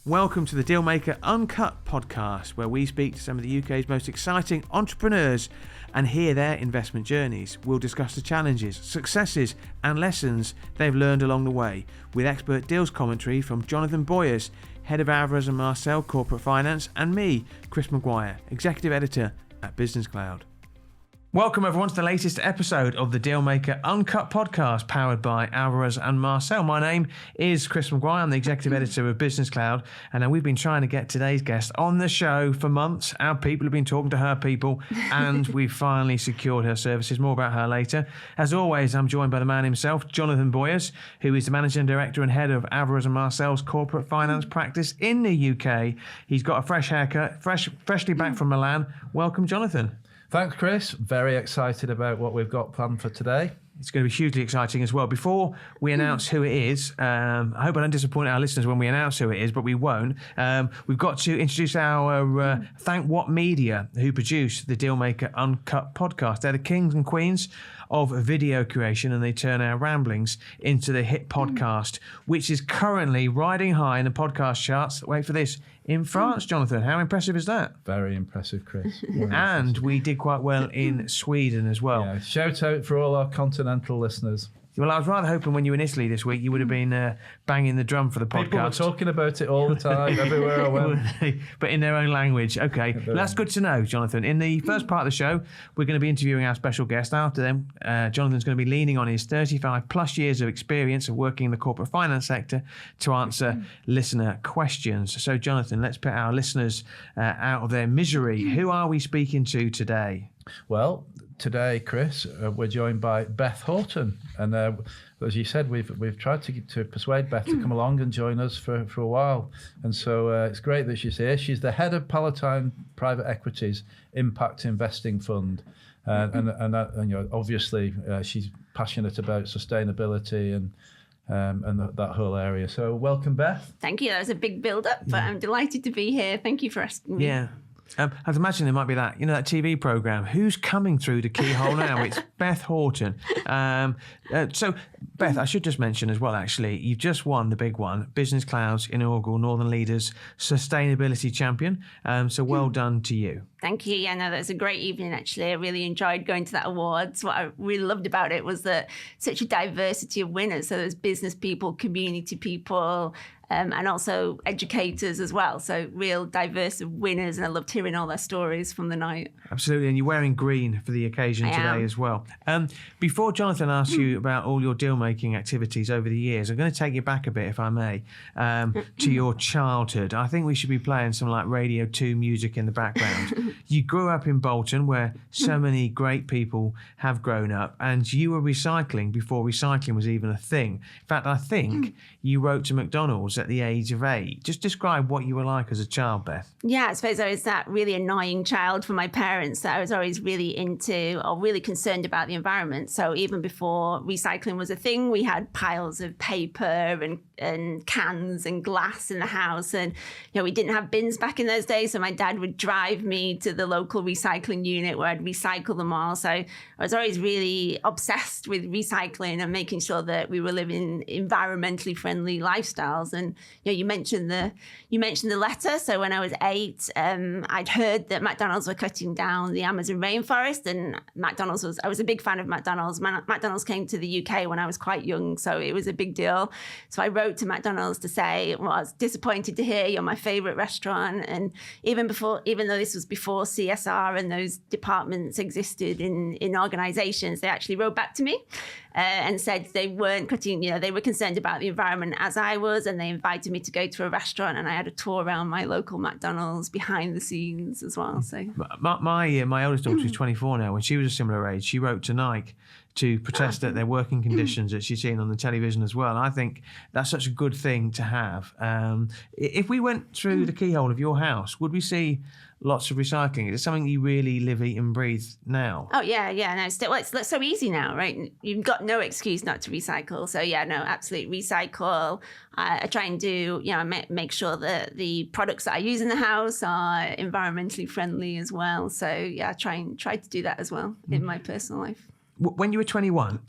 Welcome to the Dealmaker Uncut podcast, where we speak to some of the UK's most exciting entrepreneurs and hear their investment journeys. We'll discuss the challenges, successes and lessons they've learned along the way, with expert deals commentary from Jonathan Boyers, Head of Alvarez & Marsal Corporate Finance, and me, Chris Maguire, Executive Editor at Business Cloud. Welcome everyone to the latest episode of the Dealmaker Uncut podcast, powered by Alvarez & Marsal. My name is Chris Maguire. I'm the Executive Editor of Business Cloud, and we've been trying to get today's guest on the show for months. Our people have been talking to her people, and we've finally secured her services. More about her later. As always, I'm joined by the man himself, Jonathan Boyers, who is the Managing Director and Head of Alvarez & Marsal's Corporate Finance practice in the UK. He's got a fresh haircut, freshly back from Milan. Welcome, Jonathan. Thanks, Chris. Very excited about what we've got planned for today. It's going to be hugely exciting as well. Before we announce who it is, I hope I don't disappoint our listeners when we announce who it is, but we won't. We've got to introduce our Thank What Media, who produce the Dealmaker Uncut podcast. They're the kings and queens of video creation, and they turn our ramblings into the hit podcast, which is currently riding high in the podcast charts. Wait for this. In France, Jonathan. How impressive is that? Very impressive, Chris. And we did quite well in Sweden as well. Yeah, shout out for all our continental listeners. Well, I was rather hoping when you were in Italy this week, you would have been banging the drum for the podcast. People were talking about it all the time, everywhere I went. But in their own language. Okay, well, that's good to know, Jonathan. In the first part of the show, we're going to be interviewing our special guest. After them, Jonathan's going to be leaning on his 35 plus years of experience of working in the corporate finance sector to answer listener questions. So, Jonathan, let's put our listeners out of their misery. Who are we speaking to today? Well, today, Chris, we're joined by Beth Houghton, and as you said, we've tried to persuade Beth to come along and join us for a while, and so it's great that she's here. She's the head of Palatine Private Equity's Impact Investing Fund, and you know, obviously she's passionate about sustainability and that whole area. So welcome, Beth. Thank you. That was a big build-up, but I'm delighted to be here. Thank you for asking me. Yeah. I'd imagine there might be that, that TV programme, Who's Coming Through the Keyhole Now? It's Beth Houghton. So, Beth, I should just mention as well, actually, you've just won the big one, Business Cloud's inaugural Northern Leaders Sustainability Champion. So well done to you. Thank you. Yeah, no, that was a great evening, actually. I really enjoyed going to that awards. What I really loved about it was that such a diversity of winners. So there's business people, community people, and also educators as well. So real diverse of winners, and I loved hearing all their stories from the night. Absolutely, and you're wearing green for the occasion today as well. Before Jonathan asks you about all your deal-making activities over the years, I'm going to take you back a bit, if I may, to your childhood. I think we should be playing some like Radio 2 music in the background. You grew up in Bolton, where so many great people have grown up, and you were recycling before recycling was even a thing. In fact, I think you wrote to McDonald's at the age of 8. Just describe what you were like as a child, Beth. Yeah, I suppose I was that really annoying child for my parents, that I was always really into or really concerned about the environment. So even before recycling was a thing, we had piles of paper and cans and glass in the house. And, we didn't have bins back in those days. So my dad would drive me to the local recycling unit where I'd recycle them all. So I was always really obsessed with recycling and making sure that we were living environmentally friendly lifestyles. And you mentioned the letter. So when I was 8, I'd heard that McDonald's were cutting down the Amazon rainforest, and I was a big fan of McDonald's. McDonald's came to the UK when I was quite young, so it was a big deal. So I wrote to McDonald's to say, well, I was disappointed to hear you're my favourite restaurant. And even though this was before CSR and those departments existed in organisations, they actually wrote back to me and said they weren't cutting, they were concerned about the environment as I was, and they invited me to go to a restaurant, and I had a tour around my local McDonald's behind the scenes as well. So my oldest daughter is 24 now. When she was a similar age, she wrote to Nike to protest at their working conditions that she's seen on the television as well. I think that's such a good thing to have. If we went through the keyhole of your house, would we see lots of recycling? Is it something you really live, eat and breathe now? Oh, yeah. No, it's so easy now, right? You've got no excuse not to recycle. So, yeah, no, absolutely recycle. I try and do, make sure that the products that I use in the house are environmentally friendly as well. So, yeah, I try to do that as well in my personal life. When you were 21,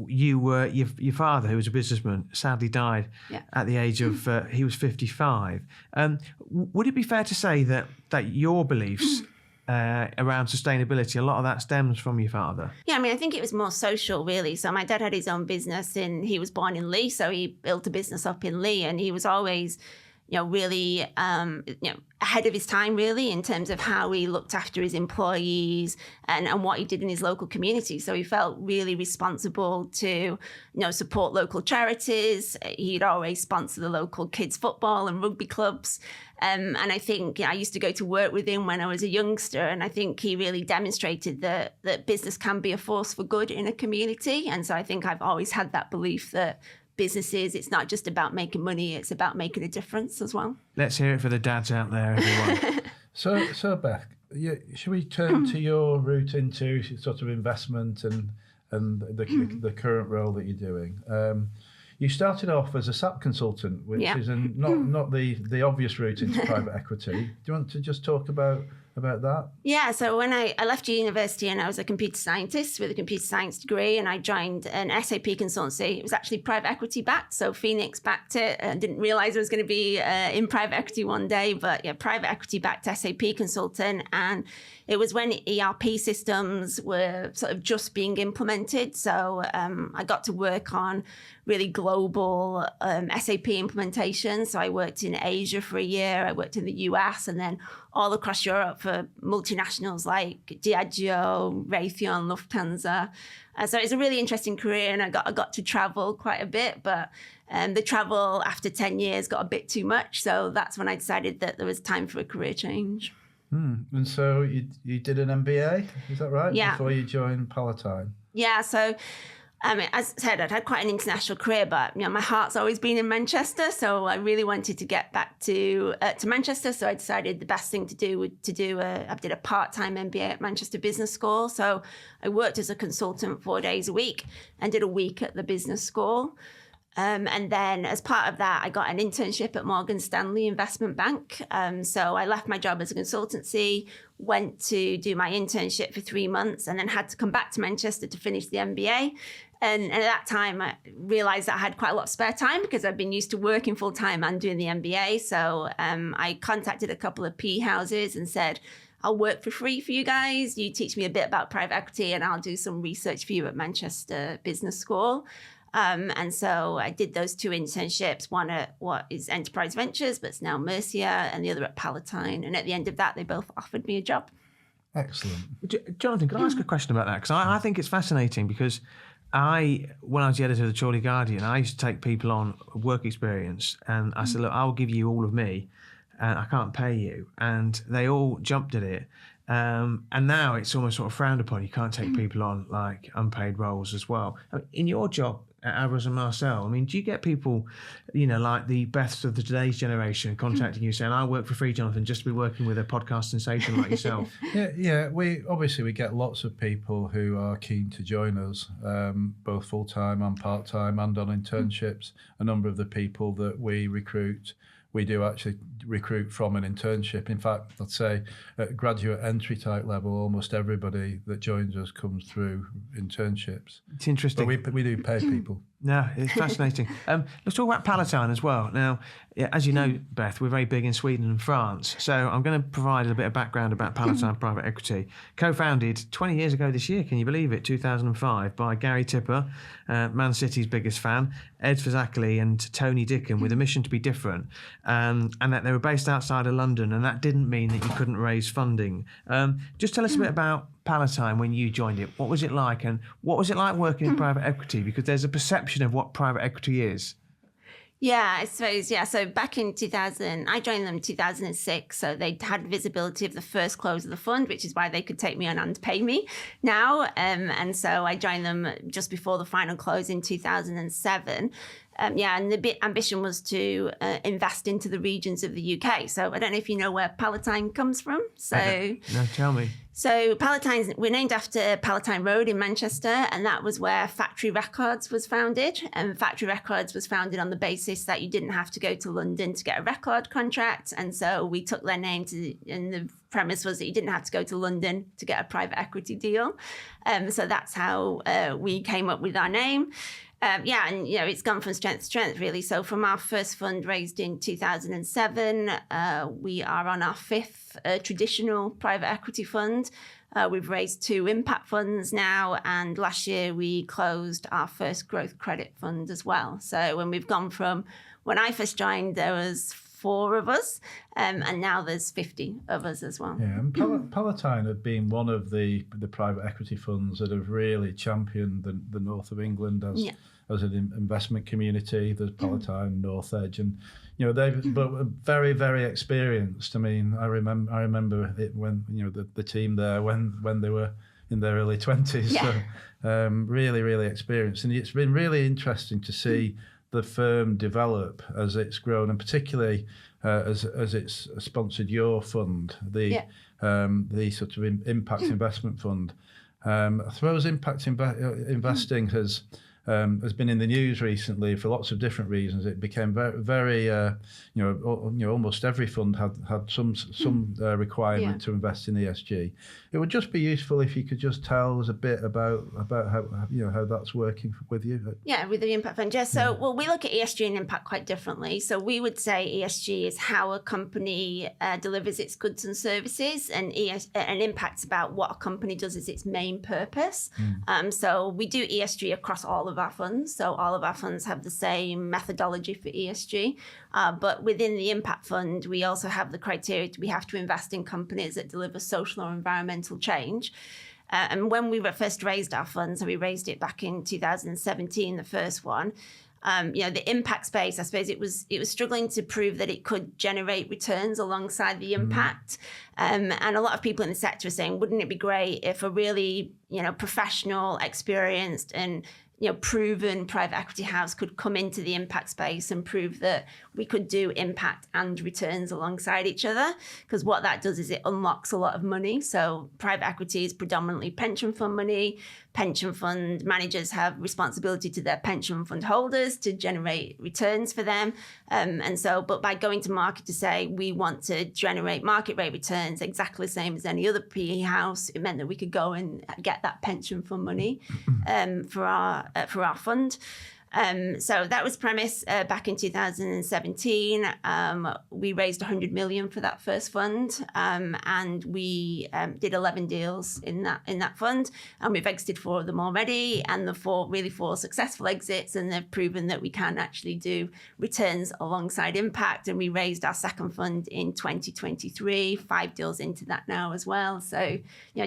your father, who was a businessman, sadly died at the age of he was 55. Would it be fair to say that your beliefs around sustainability, a lot of that stems from your father? Yeah, I mean, I think it was more social, really. So my dad had his own business, and he was born in Leigh, so he built a business up in Leigh, and he was always, really, ahead of his time, really, in terms of how he looked after his employees and what he did in his local community. So he felt really responsible to, support local charities. He'd always sponsor the local kids' football and rugby clubs. And I think I used to go to work with him when I was a youngster, and I think he really demonstrated that business can be a force for good in a community. And so I think I've always had that belief that businesses, it's not just about making money, it's about making a difference as well. Let's hear it for the dads out there, everyone. So Beth, should we turn to your route into sort of investment and the current role that you're doing? You started off as a SAP consultant, which is not the obvious route into private equity. Do you want to just talk about that? Yeah, so when I left university, and I was a computer scientist with a computer science degree, and I joined an SAP consultancy. It was actually private equity backed, so Phoenix backed it. I didn't realize I was going to be in private equity one day, but private equity backed SAP consultant. And it was when ERP systems were sort of just being implemented. So I got to work on really global SAP implementation. So I worked in Asia for a year, I worked in the US, and then all across Europe for multinationals like Diageo, Raytheon, Lufthansa. So it's a really interesting career, and I got to travel quite a bit, but the travel after 10 years got a bit too much. So that's when I decided that there was time for a career change. And so you did an MBA, is that right? Yeah. Before you joined Palatine. Yeah, so as I said, I'd had quite an international career, but my heart's always been in Manchester, so I really wanted to get back to Manchester. So I decided the best thing to do I did a part-time MBA at Manchester Business School. So I worked as a consultant 4 days a week and did a week at the business school. And then as part of that, I got an internship at Morgan Stanley Investment Bank. So I left my job as a consultancy, went to do my internship for 3 months, and then had to come back to Manchester to finish the MBA. And at that time, I realized that I had quite a lot of spare time because I've been used to working full time and doing the MBA. So I contacted a couple of PE houses and said, I'll work for free for you guys. You teach me a bit about private equity, and I'll do some research for you at Manchester Business School. And so I did those 2 internships, one at what is Enterprise Ventures, but it's now Mercia, and the other at Palatine. And at the end of that, they both offered me a job. Excellent. Jonathan, can I ask a question about that? Because I think it's fascinating, because when I was the editor of the Chorley Guardian, I used to take people on work experience, and I said, look, I'll give you all of me, and I can't pay you. And they all jumped at it. And now it's almost sort of frowned upon. You can't take people on like unpaid roles as well. In your job at Avros and Marcel, I mean, do you get people, like the Beths of the today's generation contacting you saying, I work for free, Jonathan, just to be working with a podcast sensation like yourself? Yeah. We get lots of people who are keen to join us, both full-time and part-time and on internships. A number of the people that we recruit, we do actually recruit from an internship. In fact, I'd say at graduate entry type level, almost everybody that joins us comes through internships. It's interesting. But we do pay people. No, it's fascinating. Let's talk about Palatine as well. Now, as you know, Beth, we're very big in Sweden and France. So I'm going to provide a bit of background about Palatine Private Equity. Co-founded 20 years ago this year, can you believe it, 2005, by Gary Tipper, Man City's biggest fan, Ed Fazackley and Tony Dicken, with a mission to be different. And that they were based outside of London, and that didn't mean that you couldn't raise funding. Just tell us a bit about Palatine when you joined it. What was it like, and what was it like working in private equity? Because there's a perception of what private equity is. Yeah, I suppose, yeah. So back in 2000, I joined them in 2006. So they had visibility of the first close of the fund, which is why they could take me on and pay me now. And so I joined them just before the final close in 2007. And the big ambition was to invest into the regions of the UK. So I don't know if you know where Palatine comes from. So no, tell me. So Palatine, we're named after Palatine Road in Manchester, and that was where Factory Records was founded. And Factory Records was founded on the basis that you didn't have to go to London to get a record contract. And so we took their name and the premise was that you didn't have to go to London to get a private equity deal. So that's how we came up with our name. And it's gone from strength to strength, really. So from our first fund raised in 2007, we are on our fifth traditional private equity fund. We've raised 2 impact funds now, and last year we closed our first growth credit fund as well. So when we've gone from, when I first joined, there was 4 of us, and now there's 50 of us as well. Yeah, and Palatine have been one of the private equity funds that have really championed the north of England as an investment community. There's Palatine, North Edge, and they've but very, very experienced. I mean, I remember it when the team there when they were in their early 20s. Yeah. So really, really experienced, and it's been really interesting to see the firm develop as it's grown, and particularly as it's sponsored your fund, the sort of impact investment fund. I suppose impact investing has been in the news recently for lots of different reasons. It became very almost every fund had some requirement to invest in ESG. It would just be useful if you could just tell us a bit about how that's working with you. Yeah, with the impact fund. So well, we look at ESG and impact quite differently. So we would say ESG is how a company delivers its goods and services, and impact's about what a company does as its main purpose. So we do ESG across all of our funds. So all of our funds have the same methodology for ESG. But within the impact fund, we also have the criteria. We have to invest in companies that deliver social or environmental change. And when we first raised our fund, so we raised it back in 2017, the first one, the impact space, I suppose it was struggling to prove that it could generate returns alongside the impact. And a lot of people in the sector are saying, wouldn't it be great if a really, professional, experienced and proven private equity house could come into the impact space and prove that we could do impact and returns alongside each other? Because what that does is it unlocks a lot of money. So private equity is predominantly pension fund money. Pension fund managers have responsibility to their pension fund holders to generate returns for them. But by going to market to say we want to generate market rate returns exactly the same as any other PE house, it meant that we could go and get that pension fund money for our fund. So that was premise back in 2017. We raised 100 million for that first fund, and we did 11 deals in that fund, and we've exited 4 of them already, and the 4 successful exits, and they've proven that we can actually do returns alongside impact. And we raised our second fund in 2023, 5 deals into that now as well. So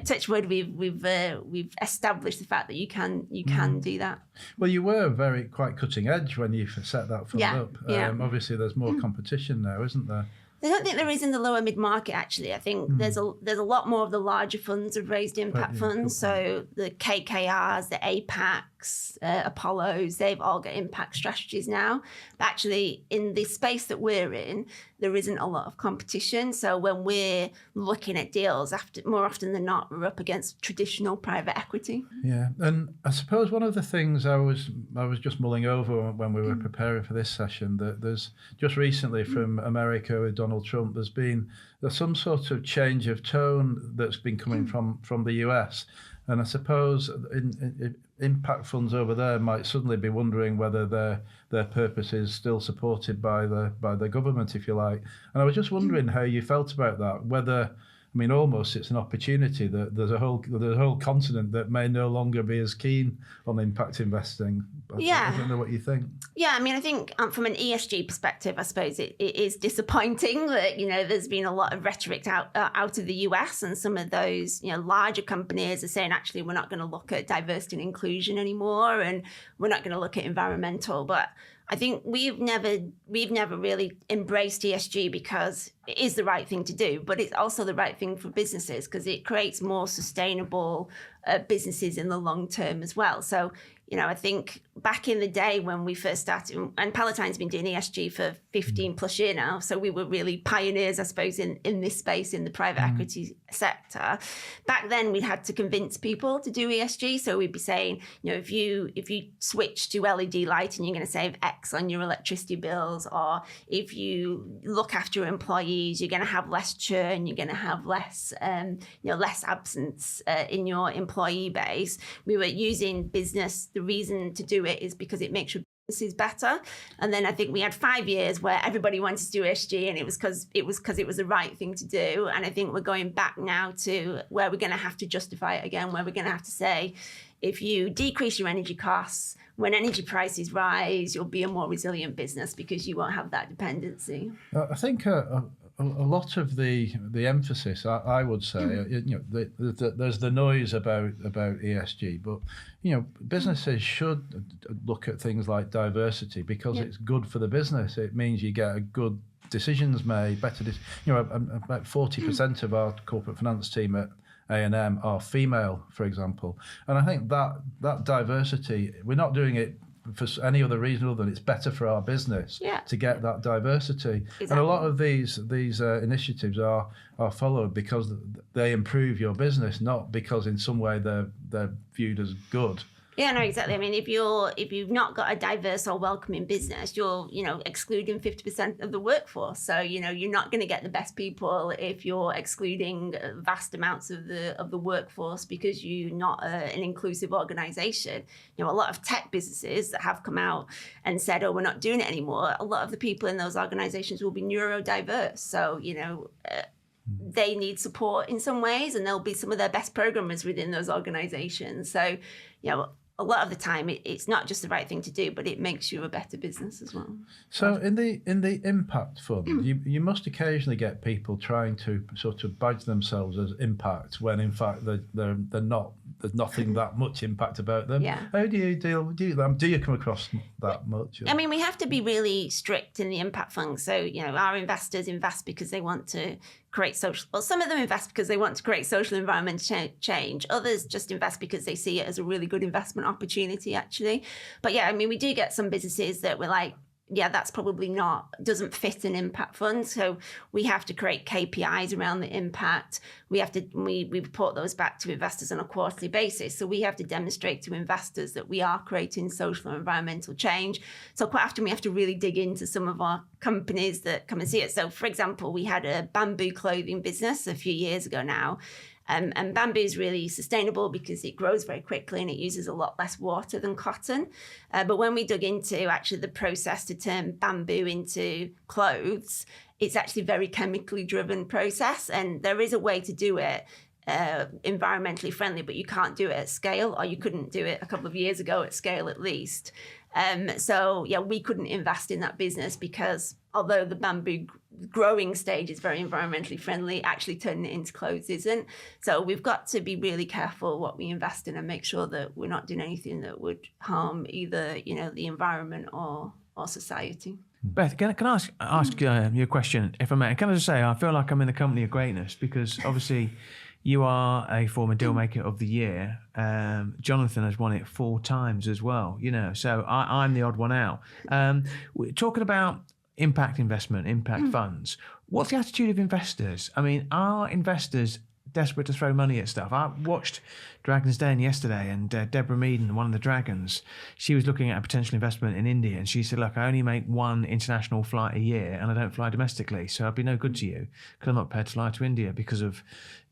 touch wood, we've established the fact that you can do that. Well, you were quite cutting edge when you set that fund up. Obviously, there's more competition now, isn't there? I don't think there is in the lower mid-market, actually. I think there's a lot more of the larger funds have raised impact funds. So the KKRs, the APACs, Apollos, they've all got impact strategies now. But actually, in the space that we're in, there isn't a lot of competition. So when we're looking at deals, more often than not, we're up against traditional private equity. Yeah, and I suppose one of the things I was just mulling over when we were preparing for this session, that there's just recently from America with Donald Trump, there's some sort of change of tone that's been coming from the US. And I suppose impact funds over there might suddenly be wondering whether their purpose is still supported by the government, if you like. And I was just wondering how you felt about that. Whether, I mean, almost it's an opportunity that there's a whole continent that may no longer be as keen on impact investing. I don't know what you think. Yeah, I mean, I think from an ESG perspective, I suppose it is disappointing that there's been a lot of rhetoric out of the US, and some of those larger companies are saying actually we're not going to look at diversity and inclusion anymore, and we're not going to look at environmental. But I think we've never really embraced ESG because it is the right thing to do, but it's also the right thing for businesses because it creates more sustainable businesses in the long term as well. So I think back in the day when we first started, and Palatine's been doing ESG for 15 plus years now, so we were really pioneers, I suppose, in this space in the private equity sector. Back then, we had to convince people to do ESG. So we'd be saying, if you switch to LED lighting, you're going to save X on your electricity bills, or if you look after your employees, you're going to have less churn, you're going to have less absence in your employee base. We were using business. The reason to do it is because it makes your businesses better. And then I think we had 5 years where everybody wanted to do ESG, and it was because it was the right thing to do. And I think we're going back now to where we're going to have to justify it again, where we're going to have to say, if you decrease your energy costs, when energy prices rise, you'll be a more resilient business because you won't have that dependency. I think a lot of the emphasis, I would say, there's the noise about ESG, but businesses should look at things like diversity because it's good for the business. It means you get a good decisions made, better. About 40% of our corporate finance team at A&M are female, for example, and I think that diversity, we're not doing it for any other reason other than it's better for our business to get that diversity. Exactly. And a lot of these initiatives are followed because they improve your business, not because in some way they're viewed as good. Yeah, no, exactly. I mean, if you've not got a diverse or welcoming business, you're, excluding 50% of the workforce. So, you're not going to get the best people if you're excluding vast amounts of the workforce because you're not an inclusive organization. A lot of tech businesses that have come out and said, oh, we're not doing it anymore. A lot of the people in those organizations will be neurodiverse. So, they need support in some ways, and they'll be some of their best programmers within those organizations. So, a lot of the time, it's not just the right thing to do, but it makes you a better business as well. So, in the impact fund, you must occasionally get people trying to sort of badge themselves as impact when in fact they're not. There's nothing that much impact about them. Yeah. How do you deal? Do you come across that much? I mean, we have to be really strict in the impact fund. So, our investors invest because they want to create social. Well, some of them invest because they want to create social environmental change. Others just invest because they see it as a really good investment opportunity, actually. But yeah, I mean, we do get some businesses that we're like, yeah, that's probably doesn't fit an impact fund. So we have to create KPIs around the impact. We report those back to investors on a quarterly basis. So we have to demonstrate to investors that we are creating social and environmental change. So quite often we have to really dig into some of our companies that come and see it. So for example, we had a bamboo clothing business a few years ago now. And bamboo is really sustainable because it grows very quickly and it uses a lot less water than cotton. But when we dug into actually the process to turn bamboo into clothes, it's actually a very chemically driven process. And there is a way to do it environmentally friendly, but you can't do it at scale, or you couldn't do it a couple of years ago at scale at least. So yeah, we couldn't invest in that business because although the bamboo growing stage is very environmentally friendly, actually turning it into clothes isn't. So we've got to be really careful what we invest in and make sure that we're not doing anything that would harm either, the environment or society. Beth, can I ask you a question, if I may? Can I just say, I feel like I'm in the company of greatness because obviously you are a former dealmaker of the year. Jonathan has won it 4 times as well, so I'm the odd one out. We're talking about impact investment, impact funds. What's the attitude of investors? I mean, are investors desperate to throw money at stuff? I watched Dragon's Den yesterday, and Deborah Meaden, one of the dragons, she was looking at a potential investment in India, and she said, look, I only make 1 international flight a year and I don't fly domestically, so I'd be no good to you because I'm not prepared to fly to India because of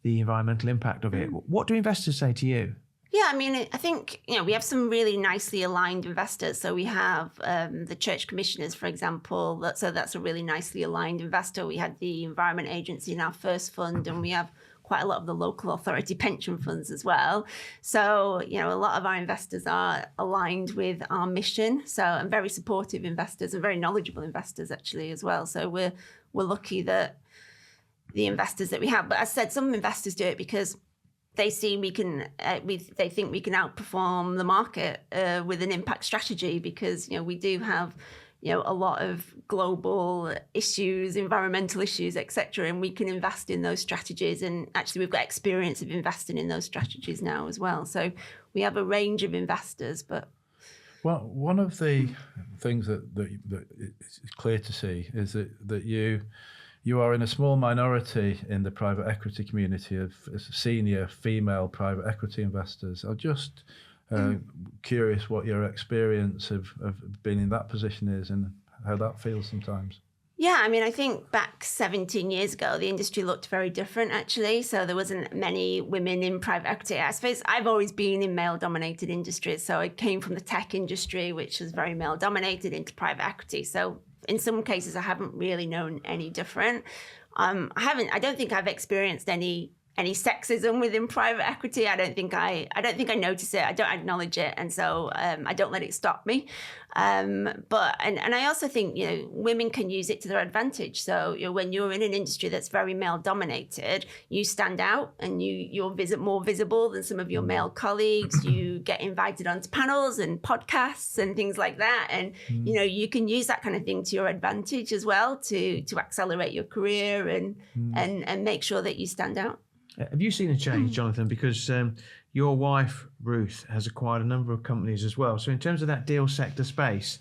the environmental impact of it. What do investors say to you? Yeah, I mean, I think, we have some really nicely aligned investors. So we have the church commissioners, for example. So that's a really nicely aligned investor. We had the Environment Agency in our first fund, and we have quite a lot of the local authority pension funds as well. So, a lot of our investors are aligned with our mission. So, and very supportive investors and very knowledgeable investors actually as well. So we're lucky that the investors that we have. But as I said, some investors do it because they see they think we can outperform the market with an impact strategy because, we do have, a lot of global issues, environmental issues, etc. And we can invest in those strategies. And actually, we've got experience of investing in those strategies now as well. So we have a range of investors, but Well, one of the things that is clear to see is that you are in a small minority in the private equity community of senior female private equity investors. I'm just curious what your experience of being in that position is and how that feels sometimes. Yeah, I mean, I think back 17 years ago, the industry looked very different, actually. So there wasn't many women in private equity. I suppose I've always been in male-dominated industries. So I came from the tech industry, which was very male-dominated, into private equity. So in some cases, I haven't really known any different. I don't think I've experienced any sexism within private equity. I don't think I notice it. I don't acknowledge it, and so I don't let it stop me. But I also think women can use it to their advantage. So when you're in an industry that's very male dominated, you stand out and you're more visible than some of your male colleagues. You get invited onto panels and podcasts and things like that, and you can use that kind of thing to your advantage as well to accelerate your career and make sure that you stand out. Have you seen a change, Jonathan? Because your wife, Ruth, has acquired a number of companies as well. So in terms of that deal sector space,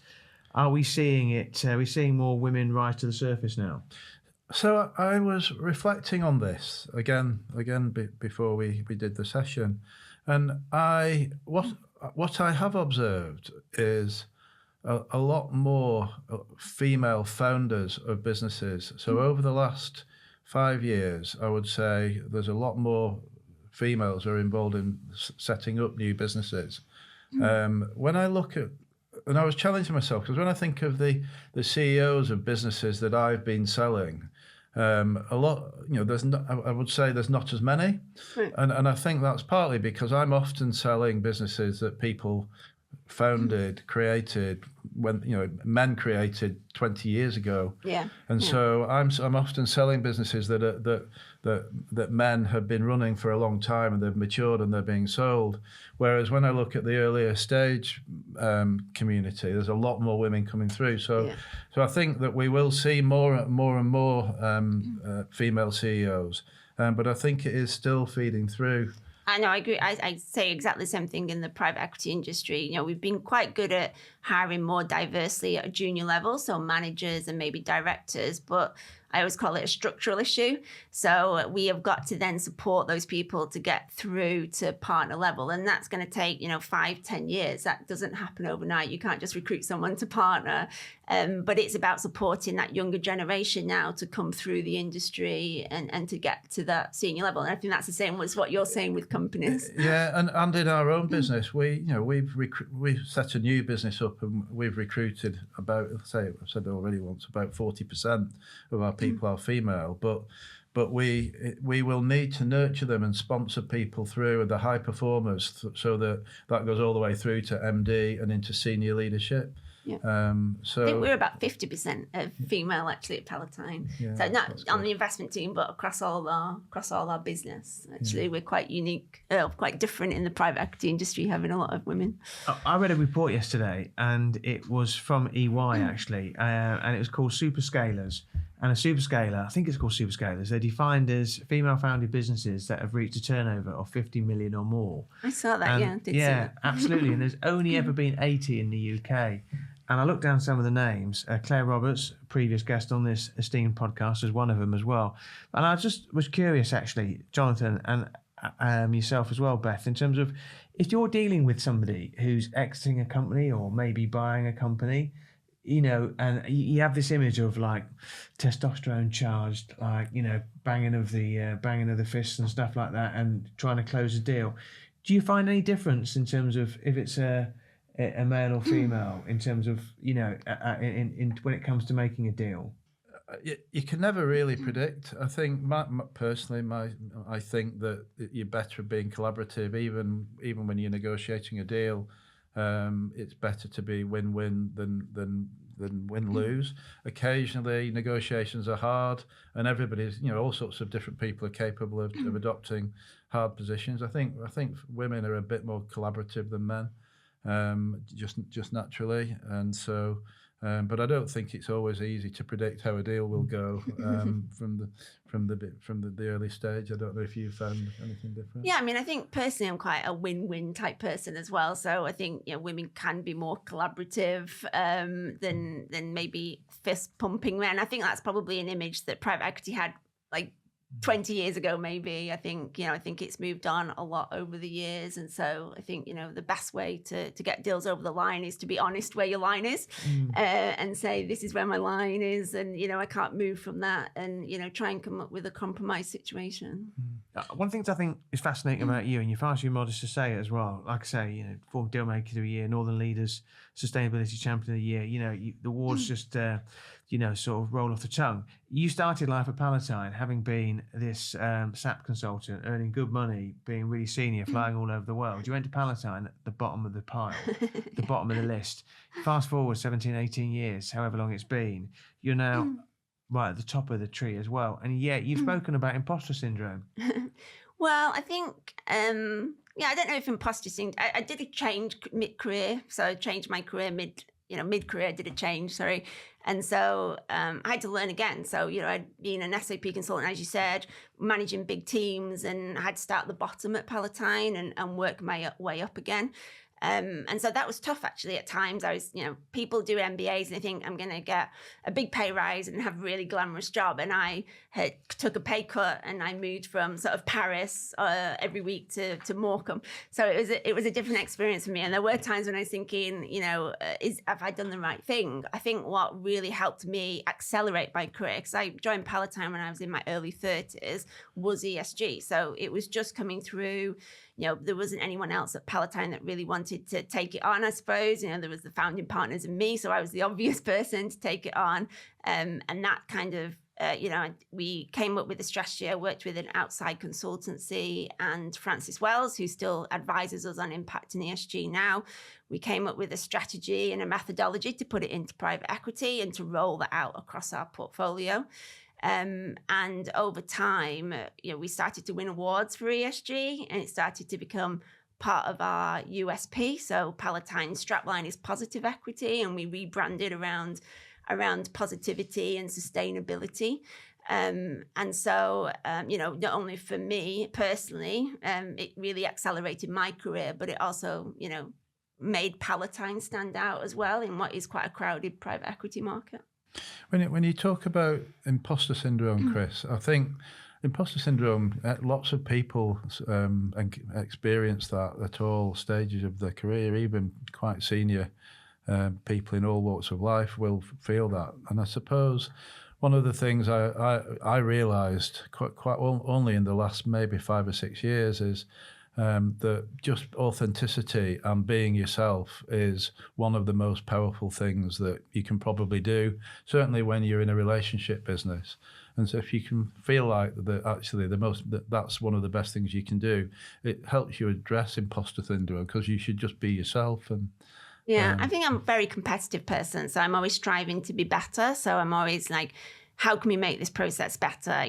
are we seeing it? Are we seeing more women rise to the surface now? So I was reflecting on this again before we did the session. And what I have observed is a lot more female founders of businesses. So over the last 5 years, I would say there's a lot more females who are involved in setting up new businesses. When I look at, and I was challenging myself, because when I think of the CEOs of businesses that I've been selling, a lot, I would say there's not as many. Right. And I think that's partly because I'm often selling businesses that people founded, created, when men created 20 years ago. So I'm often selling businesses that men have been running for a long time and they've matured and they're being sold. Whereas when I look at the earlier stage community, there's a lot more women coming through. So I think that we will see more and more female CEOs, but I think it is still feeding through. I know, I agree. I say exactly the same thing in the private equity industry. We've been quite good at hiring more diversely at a junior level, so managers and maybe directors, but I always call it a structural issue. So we have got to then support those people to get through to partner level. And that's going to take, 5-10 years. That doesn't happen overnight. You can't just recruit someone to partner. But it's about supporting that younger generation now to come through the industry and to get to that senior level. And I think that's the same as what you're saying with companies. Yeah, and in our own business, we've set a new business up and we've recruited about, I've said already once, about 40% of our people are female, but we will need to nurture them and sponsor people through the high performers so that goes all the way through to MD and into senior leadership. So I think we're about 50% of female actually at Palatine. So not on the investment team, but across all our business. Actually, we're quite unique, quite different in the private equity industry, having a lot of women. I read a report yesterday, and it was from EY actually, and it was called Superscalers. And a superscaler, I think it's called superscalers, they're defined as female-founded businesses that have reached a turnover of 50 million or more. I saw that, And, absolutely. And there's only ever been 80 in the UK. And I looked down some of the names. Claire Roberts, previous guest on this esteemed podcast, is one of them as well. And I just was curious, actually, Jonathan, and yourself as well, Beth, in terms of if you're dealing with somebody who's exiting a company or maybe buying a company, and you have this image of like testosterone charged, like, banging of the fists and stuff like that and trying to close a deal. Do you find any difference in terms of if it's a male or female in terms of, in when it comes to making a deal? You can never really predict. I think personally, I think that you're better at being collaborative, even when you're negotiating a deal. It's better to be win-win than win-lose. Occasionally, negotiations are hard, and everybody's, all sorts of different people are capable of adopting hard positions. I think women are a bit more collaborative than men, just naturally, and so But I don't think it's always easy to predict how a deal will go from the early stage. I don't know if you found anything different. Yeah, I mean, I think personally I'm quite a win-win type person as well. So I think women can be more collaborative than maybe fist pumping men. I think that's probably an image that private equity had like 20 years ago, maybe. I think it's moved on a lot over the years. And so I think, the best way to get deals over the line is to be honest where your line is and say, this is where my line is. And, I can't move from that and, try and come up with a compromise situation. One of the things I think is fascinating about you, and you're far too modest to say it as well, like I say, former Dealmaker of the Year, Northern Leaders, Sustainability Champion of the Year, the awards just, sort of roll off the tongue. You started life at Palatine, having been this SAP consultant, earning good money, being really senior, flying all over the world. You went to Palatine at the bottom of the pile, the bottom of the list. Fast forward 17, 18 years, however long it's been, you're now right at the top of the tree as well. And yet you've spoken about imposter syndrome. Well, I think, I don't know if imposter syndrome, I did a change mid-career. So I changed my career mid-career, did a change, sorry. And so I had to learn again. So, I'd been an SAP consultant, as you said, managing big teams, and I had to start at the bottom at Palatine and work my way up again. And so that was tough, actually, at times. I was, people do MBAs and they think I'm going to get a big pay rise and have a really glamorous job. And I took a pay cut and I moved from sort of Paris every week to Morecambe. So it was a different experience for me. And there were times when I was thinking, have I done the right thing? I think what really helped me accelerate my career, because I joined Palatine when I was in my early 30s, was ESG. So it was just coming through. There wasn't anyone else at Palatine that really wanted to take it on, I suppose. There was the founding partners and me, so I was the obvious person to take it on. And that kind of, we came up with a strategy. I worked with an outside consultancy and Francis Wells, who still advises us on impact and ESG now. We came up with a strategy and a methodology to put it into private equity and to roll that out across our portfolio. And over time, we started to win awards for ESG, and it started to become part of our USP. So Palatine's strapline is positive equity, and we rebranded around positivity and sustainability. And so, not only for me personally, it really accelerated my career, but it also, made Palatine stand out as well in what is quite a crowded private equity market. When you talk about imposter syndrome, Chris, I think imposter syndrome, lots of people experience that at all stages of their career, even quite senior people in all walks of life will feel that. And I suppose one of the things I realised quite only in the last maybe 5 or 6 years is that just authenticity and being yourself is one of the most powerful things that you can probably do, certainly when you're in a relationship business. And so if you can feel like that's one of the best things you can do, it helps you address imposter syndrome, because you should just be yourself. And I think I'm a very competitive person, so I'm always striving to be better. So I'm always like, how can we make this process better?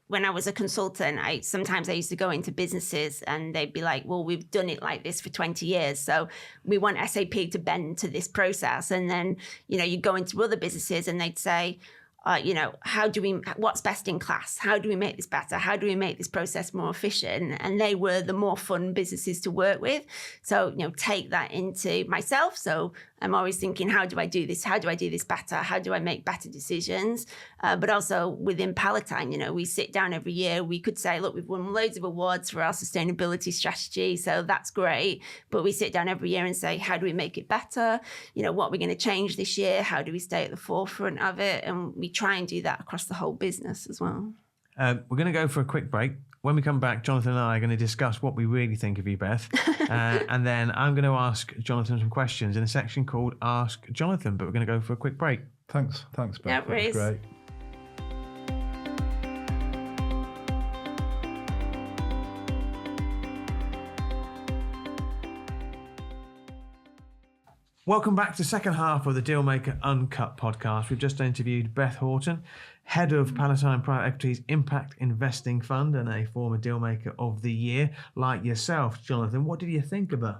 When I was a consultant, I used to go into businesses and they'd be like, well, we've done it like this for 20 years. So we want SAP to bend to this process. And then, you go into other businesses and they'd say, what's best in class? How do we make this better? How do we make this process more efficient? And they were the more fun businesses to work with. So, take that into myself. So I'm always thinking, how do I do this? How do I do this better? How do I make better decisions? But also within Palatine, we sit down every year. We could say, look, we've won loads of awards for our sustainability strategy. So that's great. But we sit down every year and say, how do we make it better? What are we going to change this year? How do we stay at the forefront of it? And we try and do that across the whole business as well. We're going to go for a quick break. When we come back, Jonathan and I are going to discuss what we really think of you, Beth. And then I'm going to ask Jonathan some questions in a section called Ask Jonathan, but we're going to go for a quick break. Thanks, Beth. Yeah, that was great. Welcome back to the second half of the Dealmaker Uncut podcast. We've just interviewed Beth Houghton, head of Palatine Private Equity's Impact Investing Fund and a former Dealmaker of the Year. Like yourself, Jonathan, what did you think of her?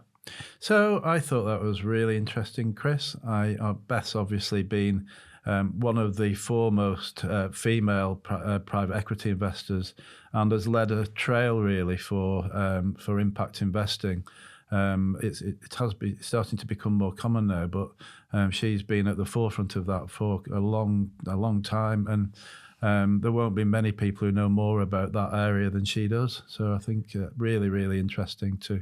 So I thought that was really interesting, Chris. Beth's obviously been one of the foremost female private equity investors, and has led a trail really for impact investing. It has been starting to become more common now, but she's been at the forefront of that for a long time, and there won't be many people who know more about that area than she does. So I think really interesting to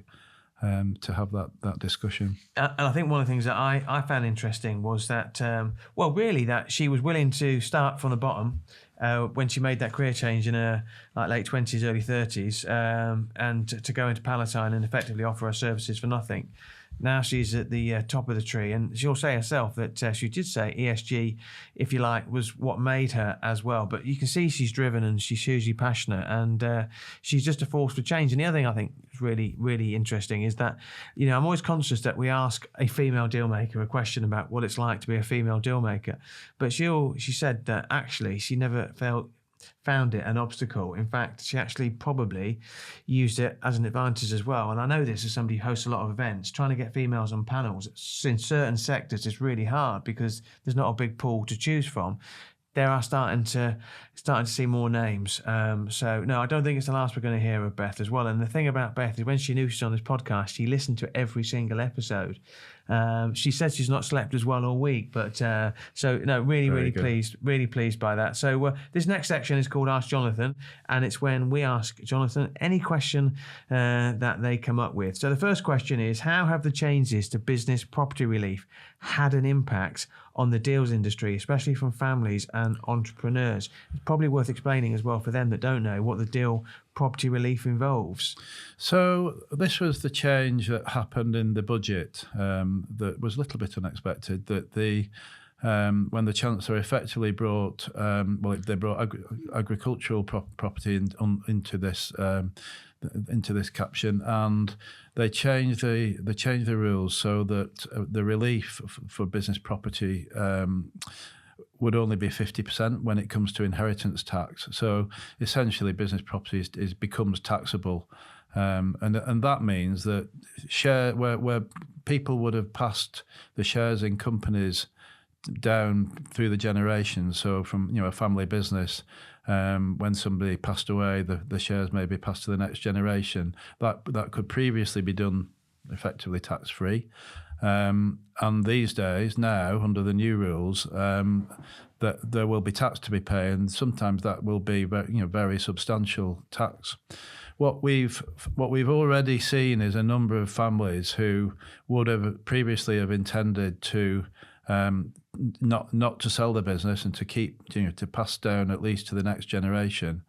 have that discussion. And I think one of the things that I found interesting was that, that she was willing to start from the bottom when she made that career change in her late 20s, early 30s, and to go into Palatine and effectively offer her services for nothing. Now she's at the top of the tree, and she'll say herself that she did say ESG, if you like, was what made her as well. But you can see she's driven and she's hugely passionate, and she's just a force for change. And the other thing I think is really interesting is that, I'm always conscious that we ask a female deal maker a question about what it's like to be a female deal maker, but she said that actually she never found it an obstacle. In fact, she actually probably used it as an advantage as well. And I know this as somebody who hosts a lot of events. Trying to get females on panels in certain sectors is really hard because there's not a big pool to choose from. There are starting to see more names. So no, I don't think it's the last we're going to hear of Beth as well. And the thing about Beth is when she knew she was on this podcast, she listened to every single episode. She said she's not slept as well all week, but really pleased by that. So this next section is called Ask Jonathan, and it's when we ask Jonathan any question that they come up with. So the first question is, how have the changes to business property relief had an impact on the deals industry, especially from families and entrepreneurs? It's probably worth explaining as well for them that don't know what the deal property relief involves. So this was the change that happened in the budget that was a little bit unexpected, that when the Chancellor effectively brought agricultural property into this caption, and they changed the rules so that the relief for business property would only be 50% when it comes to inheritance tax. So essentially, business property becomes taxable, and that means that where people would have passed the shares in companies down through the generations. So from a family business, when somebody passed away, the shares may be passed to the next generation. That could previously be done effectively tax free. And these days, now under the new rules, that there will be tax to be paid, and sometimes that will be very substantial tax. What we've already seen is a number of families who would have previously have intended to not to sell the business and to keep to pass down at least to the next generation.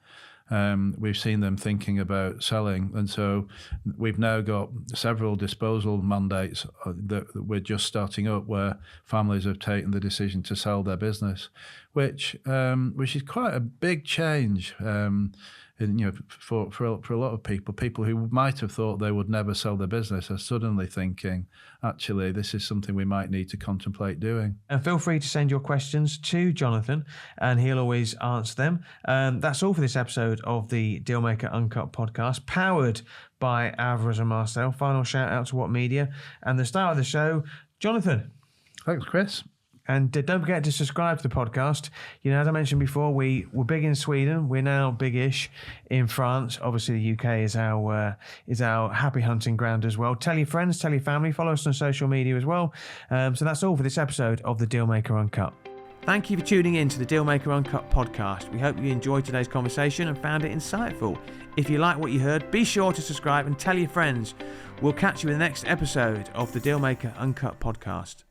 We've seen them thinking about selling, and so we've now got several disposal mandates that we're just starting up where families have taken the decision to sell their business, which is quite a big change. For a lot of people who might have thought they would never sell their business are suddenly thinking, actually, this is something we might need to contemplate doing. And feel free to send your questions to Jonathan, and he'll always answer them. That's all for this episode of the Dealmaker Uncut podcast, powered by Alvarez and Marcel. Final shout out to What Media and the start of the show, Jonathan. Thanks, Chris. And don't forget to subscribe to the podcast. As I mentioned before, we were big in Sweden. We're now big-ish in France. Obviously, the UK is our happy hunting ground as well. Tell your friends, tell your family, follow us on social media as well. So that's all for this episode of the Dealmaker Uncut. Thank you for tuning in to the Dealmaker Uncut podcast. We hope you enjoyed today's conversation and found it insightful. If you like what you heard, be sure to subscribe and tell your friends. We'll catch you in the next episode of the Dealmaker Uncut podcast.